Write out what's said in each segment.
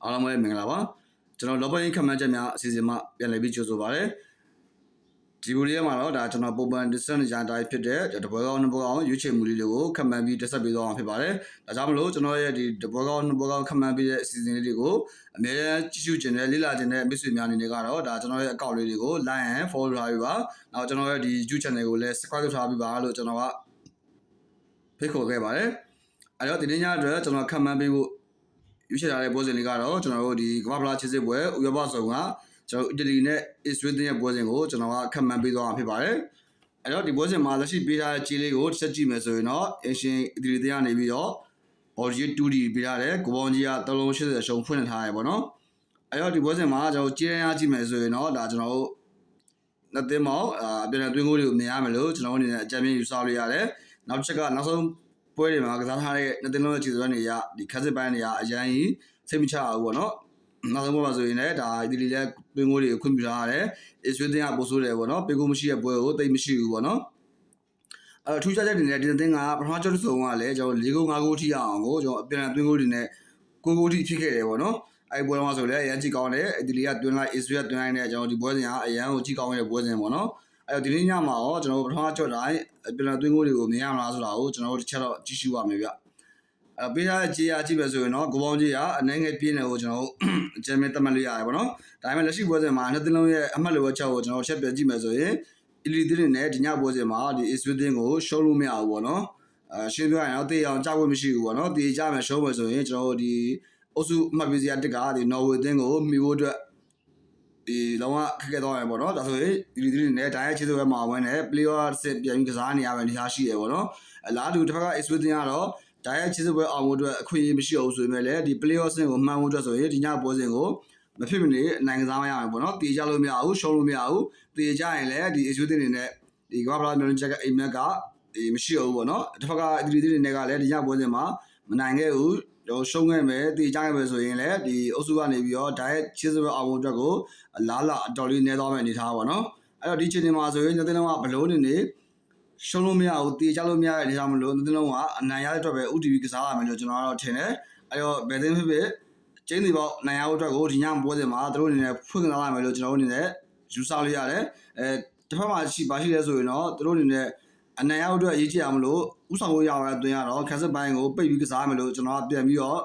အားလုံးပဲမင်္ဂလာပါကျွန်တော်လောဘရင်းခမှန်းချက်များအစီအစဉ်မှပြန်လည်ပြီးကြိုဆိုပါရစေဒီဗီဒီယိုမှာတော့ဒါကျွန်တော်ပုံမှန်တင်ဆက်နေကြတဲ့အတိုင်းဖြစ်တဲ့တပွဲကောင်းနှစ်ပွဲကောင်းရွေးချယ်မှုလေးတွေကိုခမှန်းပြီးတက်ဆက်ပေးသွားအောင်ဖြစ်ပါတယ်ဒါကြောင့်မလို့ကျွန်တော်ရဲ့ဒီတပွဲကောင်းနှစ်ပွဲကောင်းခမှန်းပြီးတဲ့အစီအစဉ်လေးတွေကိုအများကြီးကြည့်ရှုခြင်းနဲ့လေ့လာခြင်းနဲ့မိတ်ဆွေများအနေနဲ့ကတော့ဒါကျွန်တော်ရဲ့အကောင့်လေးတွေကို like and follow ထားပြီးပါနောက်ကျွန်တော်ရဲ့ဒီ YouTube channel ကိုလည်း subscribe လုပ်ထားပြီးပါလို့ကျွန်တော်ကဖိတ်ခေါ်ခဲ့ပါတယ်အဲ့တော့ဒီနေ့ညအတွက်ကျွန်တော်ခမှန်းပေးဖို့ရွေးချယ်ထားတဲ့ပွဲစဉ်လေးကတော့ကျွန်တော်တို့ဒီကမ္ဘာဖလားချစ်စစ်ပွဲဥရောပဆောင်ကကျွန်တော်အီတလီနဲ့အစ္စရေးရဲ့ပွဲစဉ်ကိုကျွန်တော်ကခမှန်းပေးသွားမှာဖြစ်ပါတယ်အဲ့တော့ဒီပွဲစဉ်မှာလက်ရှိပေးထားတဲ့ခြေလေးကိုတစ်ချက်ကြည့်မယ်ဆိုရင်တော့အင်ရှင်အီတလီတွေကနေပြီးတော့ဘော်ဂျီ 2D ပေးထားတဲ့ကိုပေါင်းကြီးက380ရှုံးဖွင့်ထားရပေါ့နော်အဲ့တော့ဒီပွဲစဉ်မှာကျွန်တော်ခြေရမ်းကြည့်မယ်ဆိုရင်တော့ဒါကျွန်တော်တို့နှစ်သင်းမောင်အပြန်အသွင်းကိုတွေကိုမြင်ရမယ်လို့ကျွန်တော်အနေနဲ့အကြံပေးယူဆလို့ရတယ်နောက်တစ်ချက်ကနောက်ဆုံးပွဲတွေမှာကစားထားတဲ့နှစ်သင်းလုံးရဲ့ခြေစွမ်းတွေကဒီခက်စစ်ပိုင်းတွေကအရန်ကြီးစိတ်မချဘူးပေါ့နော်နောက်ဆုံးပွဲမှာဆိုရင်လည်းဒါဒီလီလက်တွင်းကိုတွေကိုခွင့်ပြုထားရတယ်အစ္စရေးတင်းကပို့ဆိုးတယ်ပေါ့နော်ပေကိုမရှိတဲ့ပွဲကိုတိတ်မရှိဘူးပေါ့နော်ထူးခြားချက်တွေနဲ့ဒီတင်းကပထမကျောင်းစုံကလည်းကျွန်တော်၄ဂိုး၅ဂိုးထိအောင်ကိုကျွန်တော်အပြန်အသွင်းကိုတွေနဲ့9ဂိုးထိဖြစ်ခဲ့တယ်ပေါ့နော်အဲ့ပွဲမှာဆိုလည်းအရန်ကြည့်ကောင်းတယ်ဒီလီကတွင်းလိုက်အစ္စရေးကတွင်းလိုက်နဲ့ကျွန်တော်ဒီပွဲစဉ်ကအရန်ကိုကြည့်ကောင်းတဲ့ပွဲစဉ်ပေါ့နော်အဲ့ဒီနေ့ညမှာရောကျွန်တော်ပထမကျော်တိုင်းပြန်အသွင်းကိုတွေကိုမြင်ရမလားဆိုတာကိုကျွန်တော်တို့တစ်ချက်တော့ကြည့်ရှုရမယ်ဗျပေးထားတဲ့ခြေရကြည့်မယ်ဆိုရင်တော့ကိုပေါင်းကြီးကအနှဲငယ်ပြင်းတယ်ကိုကျွန်တော်တို့အကြမ်းမဲ့တတ်မှတ်လို့ရတယ်ပေါ့နော်ဒါပေမဲ့လက်ရှိပွဲစဉ်မှာနှစ်သင်းလုံးရဲ့အမှတ်လိုချက်ကိုကျွန်တော်ချက်ပြကြည့်မယ်ဆိုရင်အီလီတင်းနဲ့ဒီညပွဲစဉ်မှာဒီအစ္စရေးတင်းကိုရှုံးလို့မရဘူးပေါ့နော်ရှင်းပြရရင်တော့တေးအောင်ကြောက်ဝတ်မရှိဘူးပေါ့နော်တေးကြမယ်ရှုံးမယ်ဆိုရင်ကျွန်တော်တို့ဒီအုပ်စုအမှတ်ပေးစရာတစ်ကဒီနော်ဝေတင်းကိုမှီဖို့အတွက်ဒီလောကခက်ခဲသွားရပေါ့နော်ဒါဆိုရင်အီလီတင်းနဲ့ဒါရဲ့ခြေစွဲမှာဝင်တယ် player စစ်ပြန်ပြီးကစားနေရမယ်နေရာရှိရပေါ့နော်အလားတူတစ်ဖက်က အစ္စရေးတင်းကတော့ဒါရဲ့ချစ်စပွဲအောင်ဖို့အတွက်အခွင့်အရေးမရှိအောင်ဆိုပေမဲ့လည်းဒီ player ဆင့်ကိုမှန်းဖို့အတွက်ဆိုရင်ဒီညပွဲစဉ်ကိုမဖြစ်မနေနိုင်ကစားမရမယ်ပေါ့နော်တေးကြလို့မရဘူးရှုံးလို့မရဘူးတေးကြရင်လည်းဒီအစ္စရေးတင်းနဲ့ဒီကမ္ဘာဖလားမျိုးချက်ကအိမ်မက်ကမရှိဘူးပေါ့နော်တစ်ဖက်ကအီတလီတင်းတွေကလည်းဒီညပွဲစဉ်မှာမနိုင်ခဲ့ဘူးတော့ရှုံးခဲ့မယ်တေးကြခဲ့မယ်ဆိုရင်လည်းဒီအုပ်စုကနေပြီးတော့ဒါရဲ့ချစ်စပွဲအောင်ဖို့အတွက်ကိုလားလာအတော်လေးနေသွားမယ်အနေထားပါနော်အဲ့တော့ဒီချိန်ဒီမှာဆိုရင်နှစ်သင်းလုံးကဘလုံးနေရှုံးလို့မရဘူးတေးကြလို့မရတဲ့နေရာမလို့နှစ်သင်းလုံးကအနိုင်ရတဲ့အတွက်ပဲ UTV ကစားရမယ်လို့ကျွန်တော်ကတော့ထင်တယ်အဲ့တော့ဘယ်သင်းဖြစ်ဖြစ်ကျင်းစီပေါက်နိုင်ရဖို့အတွက်ကိုဒီညပွဲစဉ်မှာသူတို့အနေနဲ့ဖွင့်ကစားရမယ်လို့ကျွန်တော်တို့အနေနဲ့ယူဆလို့ရတယ်တစ်ဖက်မှာရှိလဲဆိုရင်တော့သူတို့အနေနဲ့အနိုင်ရဖို့အတွက်အရေးကြီးအောင်မလို့ဥဆောင်ဖို့ရအောင်အတွင်းရတော့ခက်စစ်ပိုင်းကိုပိတ်ပြီးကစားရမယ်လို့ကျွန်တော်ကပြန်ပြီးတော့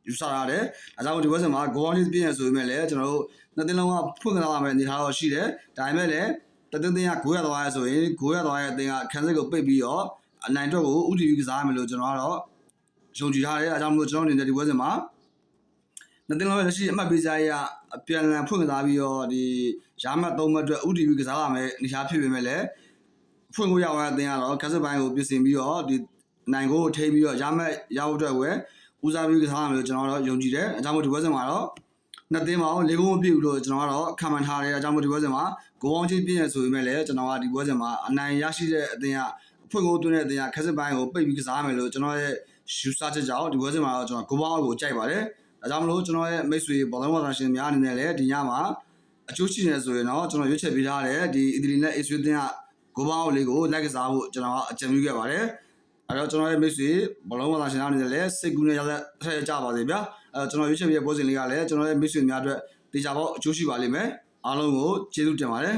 ယူဆရတယ်အဲကြောင့်ဒီပွဲစဉ်မှာဂိုးအောင်လေးပြည့်ရဆိုပေမဲ့လည်းကျွန်တော်တို့နှစ်သင်းလုံးကဖွင့်ကစားရမယ်အနေထားတော့ရှိတယ်ဒါပေမဲ့လည်းတသင်းကဂိုးရသွားရဆိုရင်ဂိုးရသွားတဲ့အသင်းကခန်းစစ်ကိုပိတ်ပြီးတော့အနိုင်တော့ကို UTV ကစားရမယ်လို့ကျွန်တော်ကတော့ယုံကြည်ထားတယ်အဲကြောင့်မို့ကျွန်တော်အနေနဲ့ဒီပွဲစဉ်မှာနှစ်သင်းလုံးရဲ့လက်ရှိအမှတ်ပေးစရာရအပြန်လန်ဖွင့်ကစားပြီးတော့ဒီရမှတ်3မှတ်အတွက် UTV ကစားရမယ်အနေထားဖြစ်ပေမဲ့လည်းဖွင့်ကိုရသွားတဲ့အသင်းကတော့ခန်းစစ်ပိုင်းကိုပြင်ဆင်ပြီးတော့ဒီနိုင်ကိုထိပြီးတော့ရမှတ်ရဖို့အတွက်ဝယ်ဦးစားပေးကစားရမယ်လို့ကျွန်တော်တို့ယုံကြည်တယ်အဲကြောင့်မို့ဒီပွဲစဉ်မှာတော့နှစ်သင်းပေါင်း၄ဂိုးမပြည့်ဘူးလို့ကျွန်တော်ကတော့ခံမှန်းထားတယ်အဲကြောင့်မို့ဒီပွဲစဉ်မှာဂိုးအောင်ချင်းပြည့်ရဆိုပေမဲ့လည်းကျွန်တော်ကဒီပွဲစဉ်မှာအနိုင်ရရှိတဲ့အသင်းကအဖွင့်ကိုသွင်းတဲ့အသင်းကခက်စစ်ပိုင်းကိုပိတ်ပြီးကစားမယ်လို့ကျွန်တော်ရဲ့ယူဆချက်ကြောင့်ဒီပွဲစဉ်မှာတော့ကျွန်တော်ဂိုးပေါင်းကိုကြိုက်ပါတယ်ဒါကြောင့်မလို့ကျွန်တော်ရဲ့မိတ်ဆွေဘောလုံးဝါသရှင်များအနေနဲ့လည်းဒီညမှာအကျိုးရှိနေဆိုရင်တော့ကျွန်တော်ရွေးချယ်ပေးထားတဲ့ဒီအီတလီနဲ့အစ္စရေးတင်းကဂိုးပေါင်းလေးကိုလိုက်ကစားဖို့ကျွန်တော်ကအကြံပြုခဲ့ပါတယ်အဲ့တော့ကျွန်တော်ရဲ့မိတ်ဆွေဘောလုံးဝါသရှင်များအနေနဲ့လည်းစိတ်ကူးနဲ့ရသက်ထည့်ကြပါစေဗျာအဲ့တော့ကျွန်တော်ရွေးချယ်ပေးတဲ့ပွဲစဉ်လေးကလည်းကျွန်တော်ရဲ့မိတ်ဆွေများအတွက်တေချာပေါက်အကျိုးရှိပါလိမ့်မယ်အားလုံးကိုကျေးဇူးတင်ပါတယ်